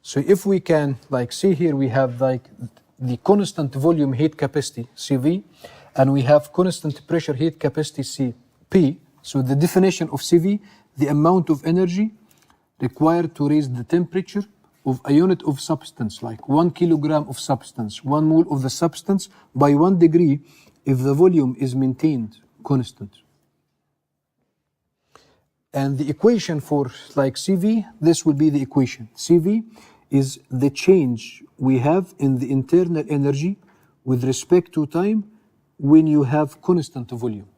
So if we can like see here, we have like the constant volume heat capacity CV, and we have constant pressure heat capacity CP. So the definition of CV, the amount of energy required to raise the temperature of a unit of substance, like 1 kilogram of substance, 1 mole of the substance by 1 degree if the volume is maintained constant. And the equation for like CV, this will be the equation. CV is the change we have in the internal energy with respect to time when you have constant volume.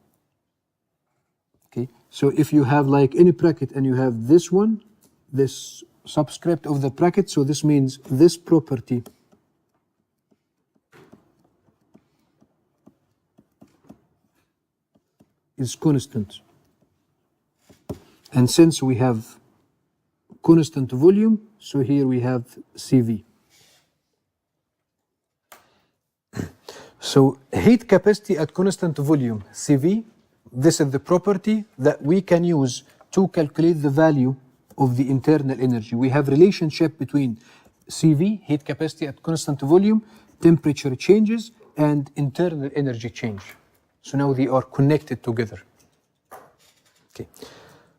Okay, so if you have like any bracket and you have this one, this subscript of the bracket, so this means this property is constant. And since we have constant volume, so here we have CV. So heat capacity at constant volume, CV, this is the property that we can use to calculate the value of the internal energy. We have relationship between CV, heat capacity at constant volume, temperature changes, and internal energy change. So now they are connected together. Okay.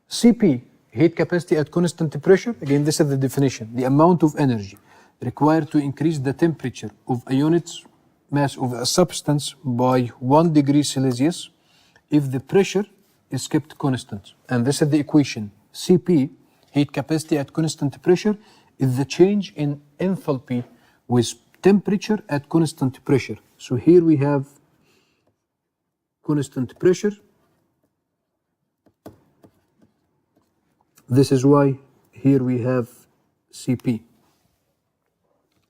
CP, heat capacity at constant pressure, again this is the definition, the amount of energy required to increase the temperature of a unit mass of a substance by 1 degree Celsius if the pressure is kept constant. And this is the equation. CP, heat capacity at constant pressure, is the change in enthalpy with temperature at constant pressure. So here we have constant pressure. This is why here we have CP.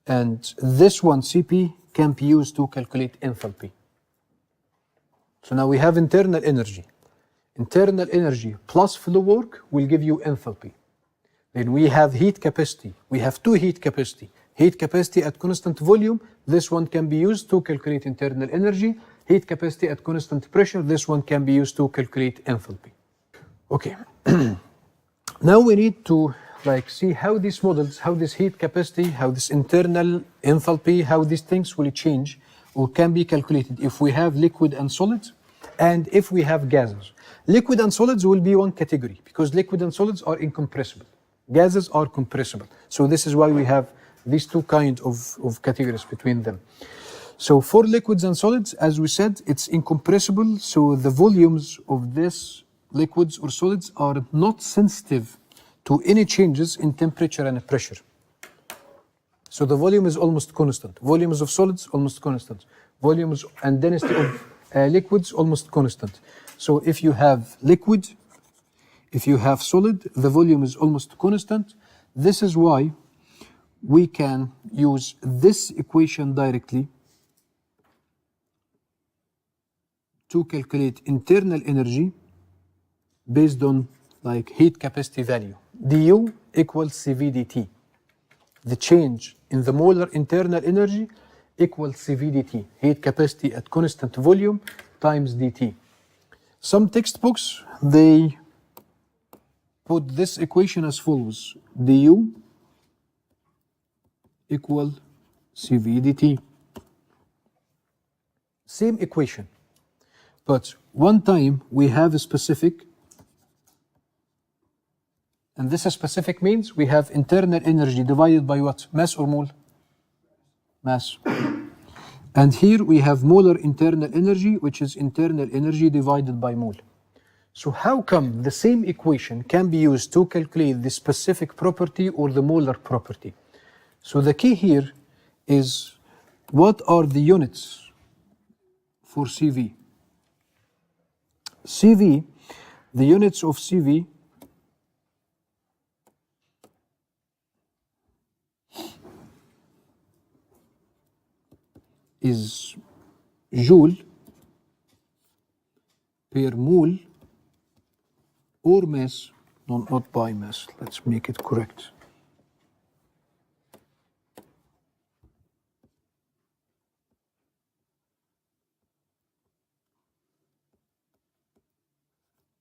And this one, CP, can be used to calculate enthalpy. So now we have internal energy. Internal energy plus flow work will give you enthalpy. Then we have heat capacity. We have two heat capacity. Heat capacity at constant volume, this one can be used to calculate internal energy. Heat capacity at constant pressure, this one can be used to calculate enthalpy. Okay. Now we need to like see how these models, how this heat capacity, how this internal enthalpy, how these things will change or can be calculated if we have liquid and solids and if we have gases. Liquid and solids will be one category because liquid and solids are incompressible. Gases are compressible. So this is why we have these two kinds of categories between them. So for liquids and solids, as we said, it's incompressible. So the volumes of this liquids or solids are not sensitive to any changes in temperature and pressure. So the volume is almost constant. Volumes of solids almost constant. Volumes and density of liquids almost constant. So if you have liquid, if you have solid, the volume is almost constant. This is why we can use this equation directly to calculate internal energy based on like heat capacity value. du equals CV dt. The change in the molar internal energy equals CV dt. Heat capacity at constant volume times dt. Some textbooks, they put this equation as follows. du equal CV dt. Same equation. But one time we have a specific, and this specific means we have internal energy divided by what? Mass or mole? Mass. And here we have molar internal energy, which is internal energy divided by mole. So how come the same equation can be used to calculate the specific property or the molar property? So the key here is what are the units for CV? CV, the units of CV is joule per mole or mass, no, not by mass, let's make it correct.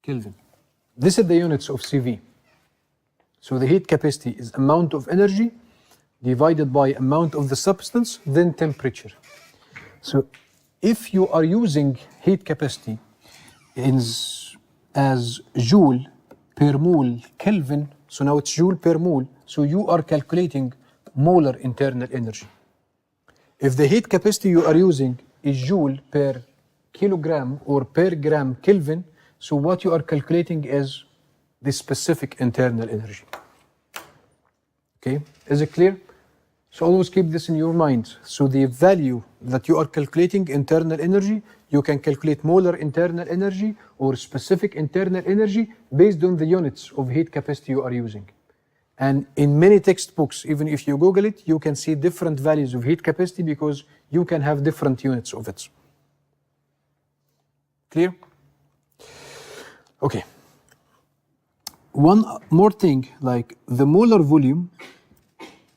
Kelvin. This is the units of CV. So the heat capacity is amount of energy divided by amount of the substance, then temperature. So if you are using heat capacity as joule per mole Kelvin, so now it's joule per mole, so you are calculating molar internal energy. If the heat capacity you are using is joule per kilogram or per gram Kelvin, so what you are calculating is the specific internal energy. Okay, is it clear? So always keep this in your mind. So the value that you are calculating internal energy, you can calculate molar internal energy or specific internal energy based on the units of heat capacity you are using. And in many textbooks, even if you Google it, you can see different values of heat capacity because you can have different units of it. Clear? Okay. One more thing, like the molar volume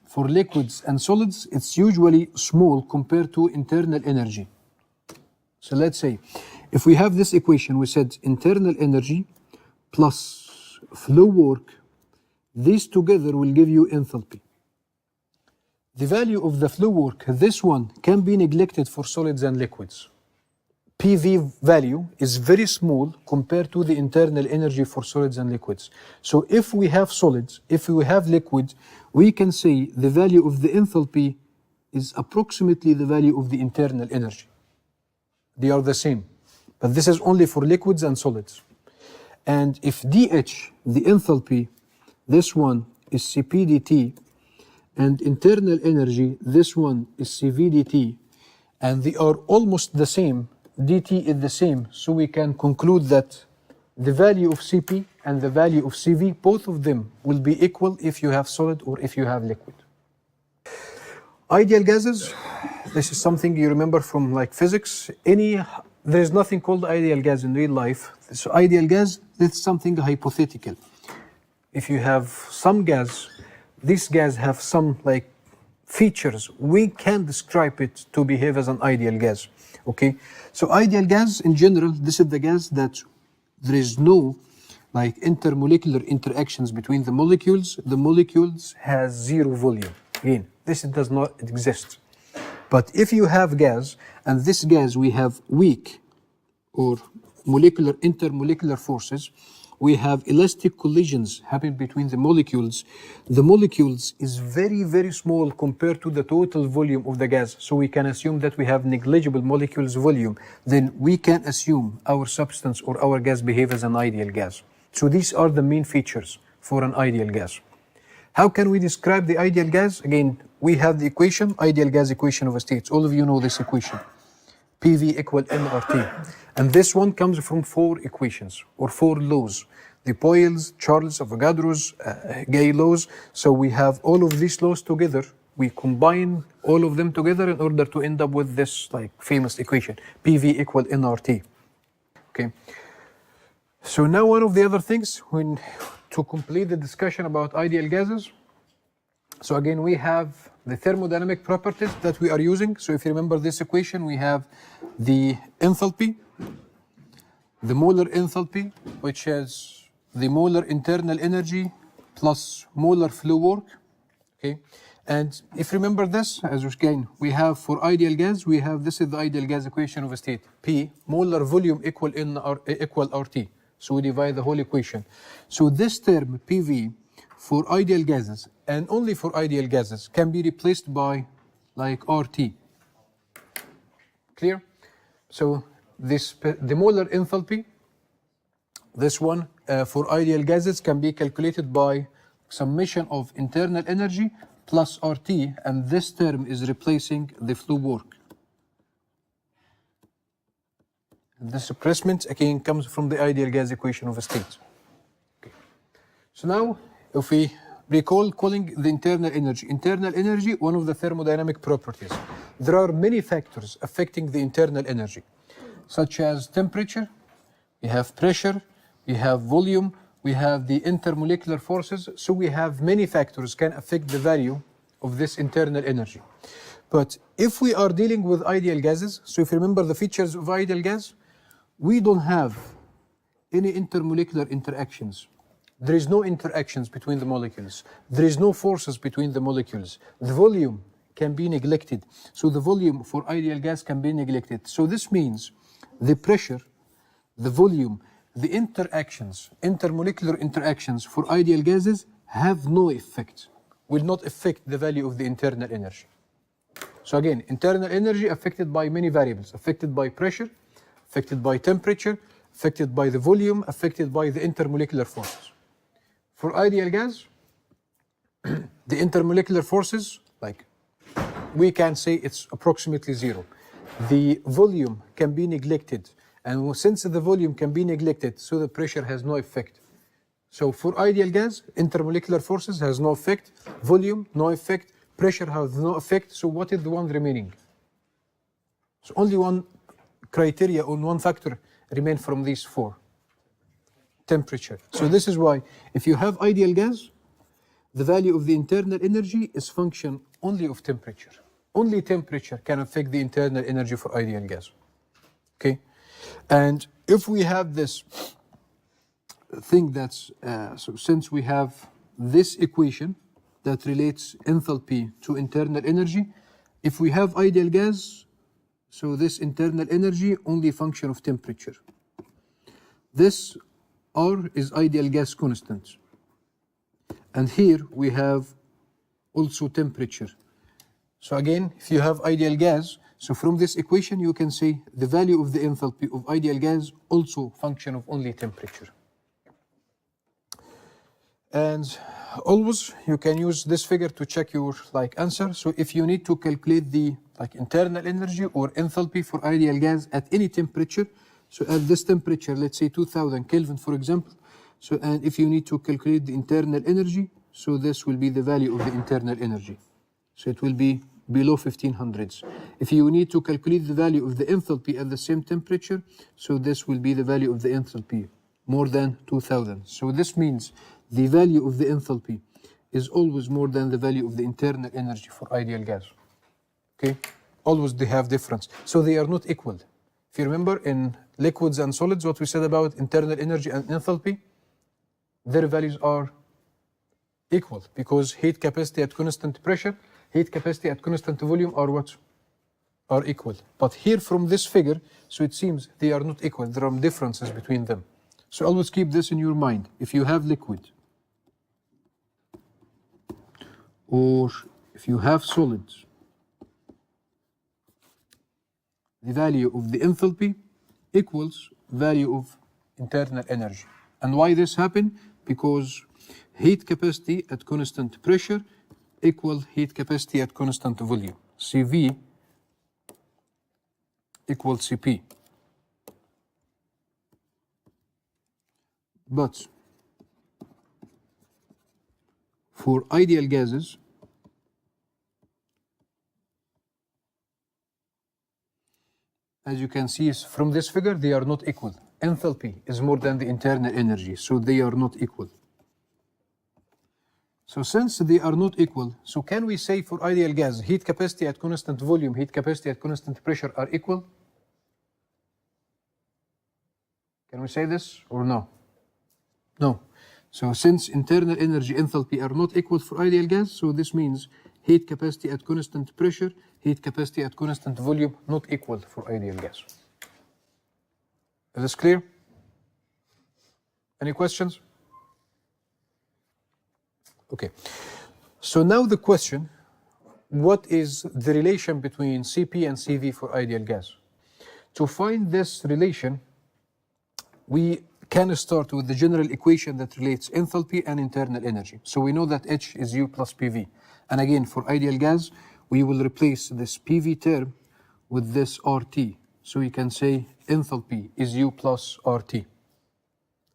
for liquids and solids, it's usually small compared to internal energy. So let's say, if we have this equation, we said internal energy plus flow work, these together will give you enthalpy. The value of the flow work, this one, can be neglected for solids and liquids. PV value is very small compared to the internal energy for solids and liquids. So if we have solids, if we have liquids, we can say the value of the enthalpy is approximately the value of the internal energy. They are the same, but this is only for liquids and solids. And if dH, the enthalpy, this one is Cp dt, and internal energy, this one is Cv dt, and they are almost the same, dt is the same, so we can conclude that the value of Cp and the value of Cv, both of them will be equal if you have solid or if you have liquid. Ideal gases, this is something you remember from like physics. There's nothing called ideal gas in real life. So ideal gas, that's something hypothetical. If you have some gas, this gas have some like features, we can describe it to behave as an ideal gas. Okay, so ideal gas in general, this is the gas that there is no like intermolecular interactions between the molecules. The molecules has zero volume. Again, this does not exist. But if you have gas, and this gas we have weak or intermolecular forces, we have elastic collisions happen between the molecules. The molecules is very, very small compared to the total volume of the gas. So we can assume that we have negligible molecules volume. Then we can assume our substance or our gas behave as an ideal gas. So these are the main features for an ideal gas. How can we describe the ideal gas? Again, we have the equation, ideal gas equation of states. All of you know this equation. PV equal nRT. And this one comes from 4 equations or 4 laws. The Boyle's, Charles, Avogadro's, Gay laws. So we have all of these laws together. We combine all of them together in order to end up with this like famous equation, PV equal nRT. Okay. So now one of the other things to complete the discussion about ideal gases. So again, we have the thermodynamic properties that we are using. So if you remember this equation, we have the enthalpy, the molar enthalpy, which is the molar internal energy plus molar flow work. Okay, and if you remember this, as again, we have for ideal gas, we have this is the ideal gas equation of a state. P, molar volume equal RT. So we divide the whole equation. So this term PV for ideal gases and only for ideal gases can be replaced by like RT. Clear? So the molar enthalpy, this one for ideal gases can be calculated by summation of internal energy plus RT, and this term is replacing the flow work. This replacement again comes from the ideal gas equation of a state. Okay. So now, if we recall calling the internal energy one of the thermodynamic properties. There are many factors affecting the internal energy, such as temperature, we have pressure, we have volume, we have the intermolecular forces. So we have many factors can affect the value of this internal energy. But if we are dealing with ideal gases, so if you remember the features of ideal gas, we don't have any intermolecular interactions There is no interactions between the molecules. There is no forces between the molecules. The volume can be neglected. So the volume for ideal gas can be neglected. So this means the pressure, the volume, the interactions, intermolecular interactions for ideal gases have no effect, will not affect the value of the internal energy. So again, internal energy affected by many variables, affected by pressure, affected by temperature, affected by the volume, affected by the intermolecular forces. For ideal gas, the intermolecular forces, like we can say it's approximately zero. The volume can be neglected, and since the volume can be neglected, so the pressure has no effect. So for ideal gas, intermolecular forces has no effect, volume no effect, pressure has no effect. So what is the one remaining? So only one criteria or one factor remain from these four: temperature. So this is why if you have ideal gas, the value of the internal energy is function only of temperature. Only temperature can affect the internal energy for ideal gas. Okay, and if we have this thing that's so since we have this equation that relates enthalpy to internal energy, if we have ideal gas, so this internal energy only function of temperature. This R is ideal gas constant, and here we have also temperature. So again, if you have ideal gas, so from this equation you can say the value of the enthalpy of ideal gas also function of only temperature. And always you can use this figure to check your answer. So if you need to calculate the internal energy or enthalpy for ideal gas at any temperature, so at this temperature, let's say 2000 Kelvin for example, so and if you need to calculate the internal energy, so this will be the value of the internal energy. So it will be below 1500s. If you need to calculate the value of the enthalpy at the same temperature, so this will be the value of the enthalpy more than 2000. So this means the value of the enthalpy is always more than the value of the internal energy for ideal gas. Okay, always they have difference. So they are not equal. If you remember in liquids and solids, what we said about internal energy and enthalpy, their values are equal because heat capacity at constant pressure, heat capacity at constant volume are what? Are equal. But here from this figure, so it seems they are not equal. There are differences between them. So always keep this in your mind. If you have liquid or if you have solids, the value of the enthalpy equals value of internal energy. And why this happen? Because heat capacity at constant pressure equal heat capacity at constant volume. CV equals Cp. But for ideal gases, as you can see from this figure, they are not equal. Enthalpy is more than the internal energy, so they are not equal. So since they are not equal, so can we say for ideal gas, heat capacity at constant volume, heat capacity at constant pressure are equal? Can we say this or no? No. So since internal energy, enthalpy are not equal for ideal gas, so this means heat capacity at constant pressure, heat capacity at constant volume not equal for ideal gas. Is this clear? Any questions? Okay. So now the question, what is the relation between Cp and Cv for ideal gas? To find this relation, we can start with the general equation that relates enthalpy and internal energy. So we know that H is U plus PV. And again, for ideal gas, we will replace this PV term with this RT. So we can say enthalpy is U plus RT.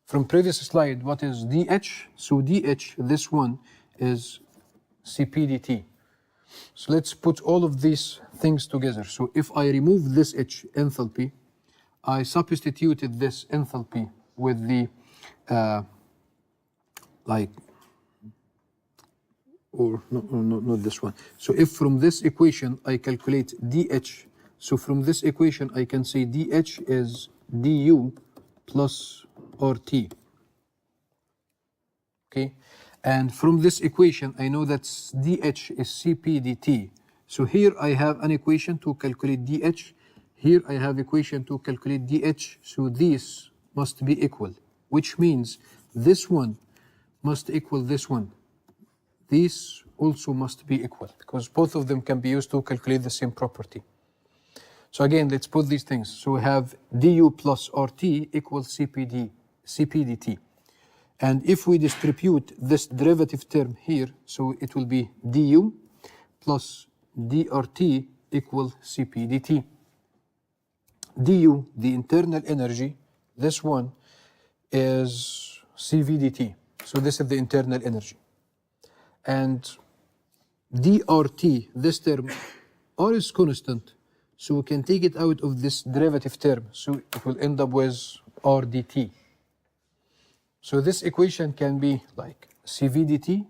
From previous slide, what is dH? So dH, this one, is Cp dt. So let's put all of these things together. So if I remove this H, enthalpy, I substituted this enthalpy with the not this one. So if from this equation I calculate dH, so from this equation I can say dH is du plus RT. okay? And from this equation, I know that dH is Cp dt. So here I have an equation to calculate dH. Here I have equation to calculate dH. So these must be equal, which means this one must equal this one. These also must be equal because both of them can be used to calculate the same property. So again, let's put these things. So we have du plus RT equals Cp dt. And if we distribute this derivative term here, so it will be du plus dRT equal Cp dt. Du, the internal energy, this one is Cv dt. So this is the internal energy. And dRT, this term, R is constant, so we can take it out of this derivative term. So it will end up with R dt. So this equation can be like Cv dt.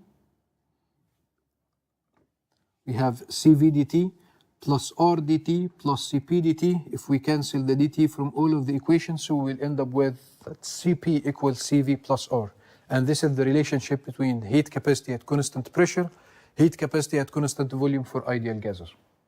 We have Cv dt plus R dt plus Cp dt. If we cancel the dt from all of the equations, so we'll end up with Cp equals Cv plus R. And this is the relationship between heat capacity at constant pressure, heat capacity at constant volume for ideal gases.